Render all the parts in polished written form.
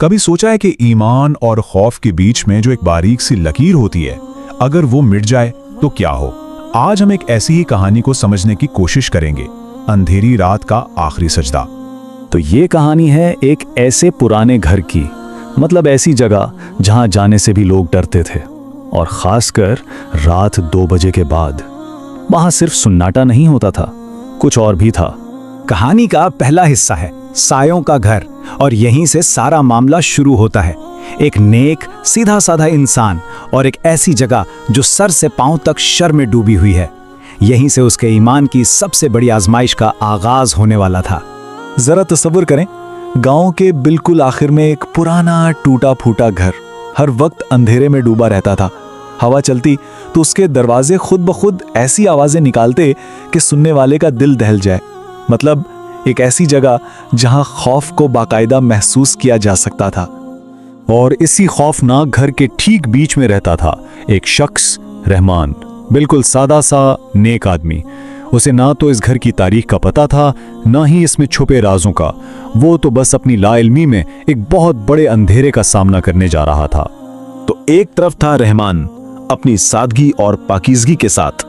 कभी सोचा है कि ईमान और खौफ के बीच में जो एक बारीक सी लकीर होती है, अगर वो मिट जाए तो क्या हो? आज हम एक ऐसी ही कहानी को समझने की कोशिश करेंगे, अंधेरी रात का आखिरी सजदा। तो ये कहानी है एक ऐसे पुराने घर की, मतलब ऐसी जगह जहां जाने से भी लोग डरते थे, और खासकर रात 2 बजे के बाद। वहां सिर्फ सन्नाटा नहीं होता था, कुछ और भी था। कहानी का पहला हिस्सा है सायों का घर, और यहीं से सारा मामला शुरू होता है। एक नेक सीधा साधा इंसान और एक ऐसी जगह जो सर से पांव तक शर में डूबी हुई है। यहीं से उसके ईमान की सबसे बड़ी आजमाइश का आगाज होने वाला था। जरा तसव्वुर करें, गांव के बिल्कुल आखिर में एक पुराना टूटा फूटा घर, हर वक्त अंधेरे में डूबा रहता था। हवा चलती तो उसके दरवाजे खुद ब खुद ऐसी आवाजें निकालते कि सुनने वाले का दिल दहल जाए। मतलब एक ऐसी जगह जहां खौफ को बाकायदा महसूस किया जा सकता था। और इसी खौफनाक घर के ठीक बीच में रहता था एक शख्स, रहमान। बिल्कुल सादा सा नेक आदमी। उसे ना तो इस घर की तारीख का पता था, ना ही इसमें छुपे राजों का। वो तो बस अपनी लाइल्मी में एक बहुत बड़े अंधेरे का सामना करने जा रहा था। तो एक तरफ था रहमान अपनी सादगी और पाकीज़गी के साथ,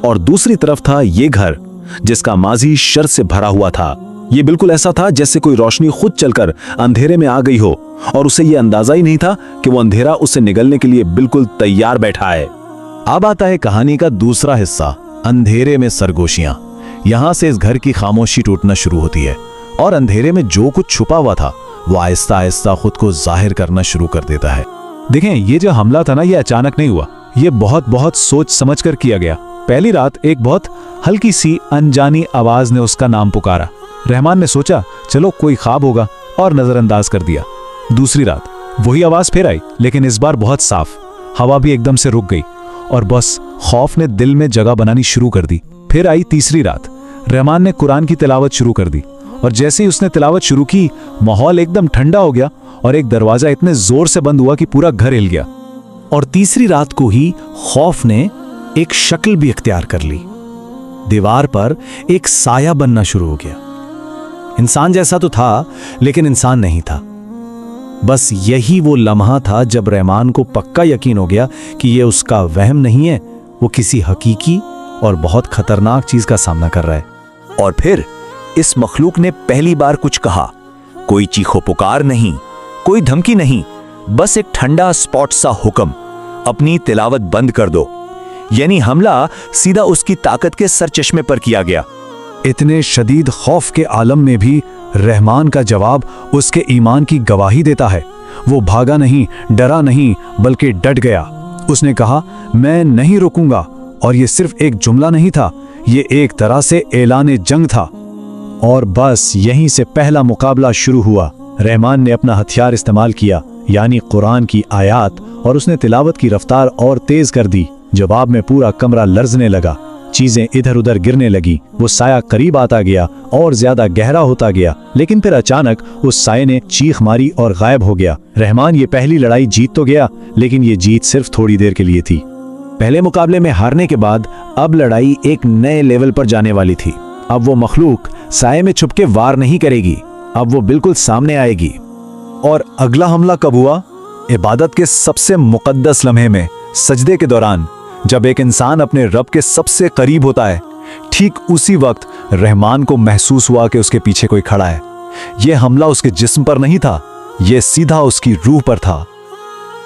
और दूसरी तरफ था ये घर जिसका माजी शर से भरा हुआ था। ये बिल्कुल ऐसा था जैसे कोई रोशनी खुद चलकर अंधेरे में आ गई हो, और उसे ये अंदाजा ही नहीं था कि वो अंधेरा उससे निगलने के लिए बिल्कुल तैयार बैठा है। अब आता है कहानी का दूसरा हिस्सा, अंधेरे में सरगोशियां। यहां से इस घर की खामोशी टूटना शुरू होती है, और अंधेरे में जो कुछ छुपा हुआ था वो आहिस्ता आहिस्ता खुद को जाहिर करना शुरू कर देता है। देखें, ये जो हमला था ना, ये अचानक नहीं हुआ, ये बहुत सोच समझ कर किया गया। पहली रात एक बहुत हल्की सी अनजानी आवाज ने उसका नाम पुकारा। रहमान ने सोचा चलो कोई ख्वाब होगा, और नजरअंदाज कर दिया। दूसरी रात वही आवाज फिर आई, लेकिन इस बार बहुत साफ। हवा भी एकदम से रुक गई, और बस खौफ ने दिल में जगह बनानी शुरू कर दी। फिर आई तीसरी रात। रहमान ने कुरान की तिलावत शुरू कर दी, और जैसे ही उसने तिलावत शुरू की, माहौल एकदम ठंडा हो गया, और एक दरवाजा इतने जोर से बंद हुआ कि पूरा घर हिल गया। और तीसरी रात को ही खौफ ने एक शक्ल भी इख्तियार कर ली। दीवार पर एक साया बनना शुरू हो गया। इंसान जैसा तो था, लेकिन इंसान नहीं था। बस यही वो लम्हा था जब रहमान को पक्का यकीन हो गया कि ये उसका वहम नहीं है, वो किसी हकीकी और बहुत खतरनाक चीज का सामना कर रहा है। और फिर इस मखलूक ने पहली बार कुछ कहा। कोई चीखो पुकार नहीं, कोई धमकी नहीं, बस एक ठंडा स्पॉट सा हुक्म, अपनी तिलावत बंद कर दो। यानी हमला सीधा उसकी ताकत के सरचश्मे पर किया गया। इतने शदीद खौफ के आलम में भी रहमान का जवाब उसके ईमान की गवाही देता है। वो भागा नहीं, डरा नहीं, बल्कि डट गया। उसने कहा, मैं नहीं रुकूंगा। और ये सिर्फ एक जुमला नहीं था, ये एक तरह से ऐलान जंग था। और बस यहीं से पहला मुकाबला शुरू हुआ। रहमान ने अपना हथियार इस्तेमाल किया, यानी कुरान की आयात, और उसने तिलावत की रफ्तार और तेज कर दी। जवाब में पूरा कमरा लर्जने लगा, चीजें इधर उधर गिरने लगी। वो साया करीब आता गया और ज्यादा गहरा होता गया, लेकिन फिर अचानक उस साये ने चीख मारी और गायब हो गया। रहमान ये पहली लड़ाई जीत तो गया, लेकिन ये जीत सिर्फ थोड़ी देर के लिए थी। पहले मुकाबले में हारने के बाद अब लड़ाई एक नए लेवल पर जाने वाली थी। अब वो मखलूक साये में छुपके वार नहीं करेगी, अब वो बिल्कुल सामने आएगी। और अगला हमला कब हुआ? इबादत के सबसे मुकद्दस लम्हे में, सजदे के दौरान, जब एक इंसान अपने रब के सबसे करीब होता है। ठीक उसी वक्त रहमान को महसूस हुआ कि उसके पीछे कोई खड़ा है। यह हमला उसके जिस्म पर नहीं था, यह सीधा उसकी रूह पर था।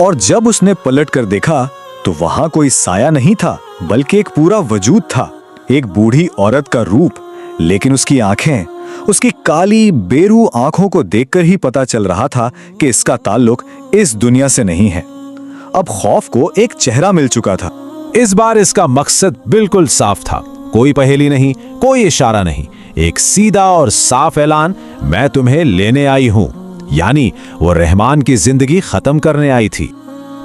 और जब उसने पलट कर देखा तो वहां कोई साया नहीं था, बल्कि एक पूरा वजूद था, एक बूढ़ी औरत का रूप। लेकिन उसकी आंखें, उसकी काली बेरू आंखों को देखकर ही पता चल रहा था कि इसका ताल्लुक इस दुनिया से नहीं है। अब खौफ को एक चेहरा मिल चुका था। इस बार इसका मकसद बिल्कुल साफ था, कोई पहेली नहीं, कोई इशारा नहीं, एक सीधा और साफ ऐलान, मैं तुम्हें लेने आई हूं। यानी वो रहमान की जिंदगी खत्म करने आई थी।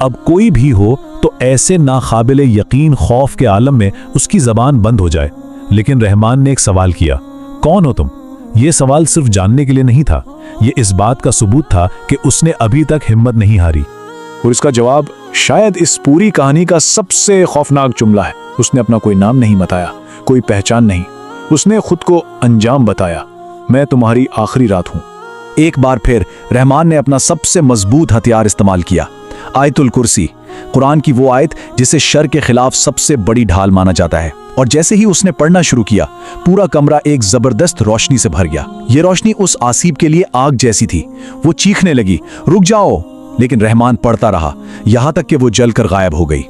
अब कोई भी हो तो ऐसे नाकाबिले यकीन खौफ के आलम में उसकी जबान बंद हो जाए। लेकिन रहमान ने एक सवाल किया, कौन हो तुम? ये सवाल सिर्फ जानने के लिए नहीं था, ये इस बात का सबूत था कि उसने अभी तक हिम्मत नहीं हारी। और इसका जवाब शायद इस पूरी कहानी का सबसे खौफनाक जुमला है। उसने अपना कोई नाम नहीं बताया, कोई पहचान नहीं, उसने खुद को अंजाम बताया, मैं तुम्हारी आखिरी रात हूं। एक बार फिर रहमान ने अपना सबसे मजबूत हथियार इस्तेमाल किया, आयतुल कुर्सी, कुरान की वो आयत जिसे शर के खिलाफ सबसे बड़ी ढाल माना जाता है। और जैसे ही उसने पढ़ना शुरू किया, पूरा कमरा एक जबरदस्त रोशनी से भर गया। ये रोशनी उस आसिब के लिए आग जैसी थी। वो चीखने लगी, रुक जाओ, लेकिन रहमान पढ़ता रहा, यहां तक कि वो जलकर गायब हो गई।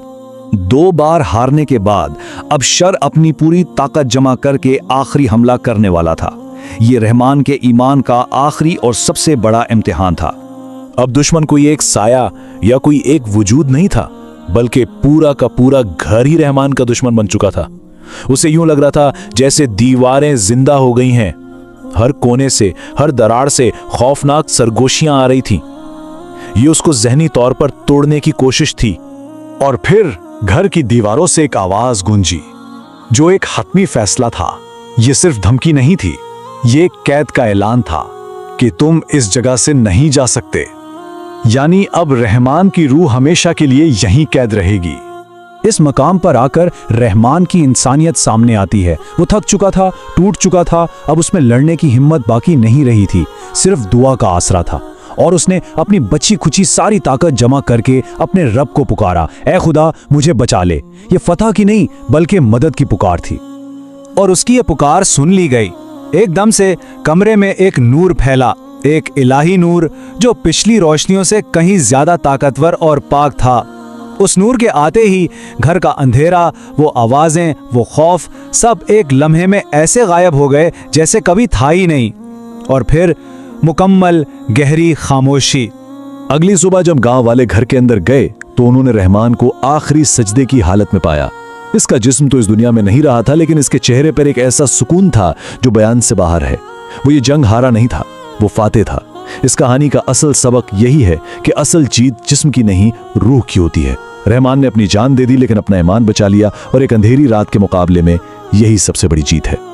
2 बार हारने के बाद अब शर अपनी पूरी ताकत जमा करके आखिरी हमला करने वाला था। ये रहमान के ईमान का आखिरी और सबसे बड़ा इम्तिहान था। अब दुश्मन कोई एक साया या कोई एक वजूद नहीं था, बल्कि पूरा का पूरा घर ही रहमान का दुश्मन बन चुका था। उसे यूं लग रहा था जैसे दीवारें जिंदा हो गई हैं। हर कोने से, हर दरार से खौफनाक सरगोशियां आ रही थीं। ये उसको जहनी तौर पर तोड़ने की कोशिश थी। और फिर घर की दीवारों से एक आवाज गूंजी, जो एक हतमी फैसला था। ये सिर्फ धमकी नहीं थी, ये एक कैद का ऐलान था कि तुम इस जगह से नहीं जा सकते। यानी अब रहमान की रूह हमेशा के लिए यहीं कैद रहेगी। इस मकाम पर आकर रहमान की इंसानियत सामने आती है। वो थक चुका था, टूट चुका था, अब उसमें लड़ने की हिम्मत बाकी नहीं रही थी, सिर्फ दुआ का आसरा था। और उसने अपनी बची खुची सारी ताकत जमा करके अपने रब को पुकारा, ऐ खुदा मुझे बचा ले। ये फतह की नहीं बल्कि मदद की पुकार थी। और उसकी ये पुकार सुन ली गई। एकदम से कमरे में एक नूर फैला, एक इलाही नूर जो पिछली रोशनियों से कहीं ज्यादा ताकतवर और पाक था। उस नूर के आते ही घर का अंधेरा, वो आवाजें, वो खौफ, सब एक लम्हे में ऐसे गायब हो गए जैसे कभी था ही नहीं। और फिर मुकम्मल गहरी खामोशी। अगली सुबह जब गांव वाले घर के अंदर गए तो उन्होंने रहमान को आखिरी सजदे की हालत में पाया। इसका जिस्म तो इस दुनिया में नहीं रहा था, लेकिन इसके चेहरे पर एक ऐसा सुकून था जो बयान से बाहर है। वो ये जंग हारा नहीं था, वो फाते था। इस कहानी का असल सबक यही है कि असल जीत जिस्म की नहीं, रूह की होती है। रहमान ने अपनी जान दे दी, लेकिन अपना ईमान बचा लिया, और एक अंधेरी रात के मुकाबले में यही सबसे बड़ी जीत है।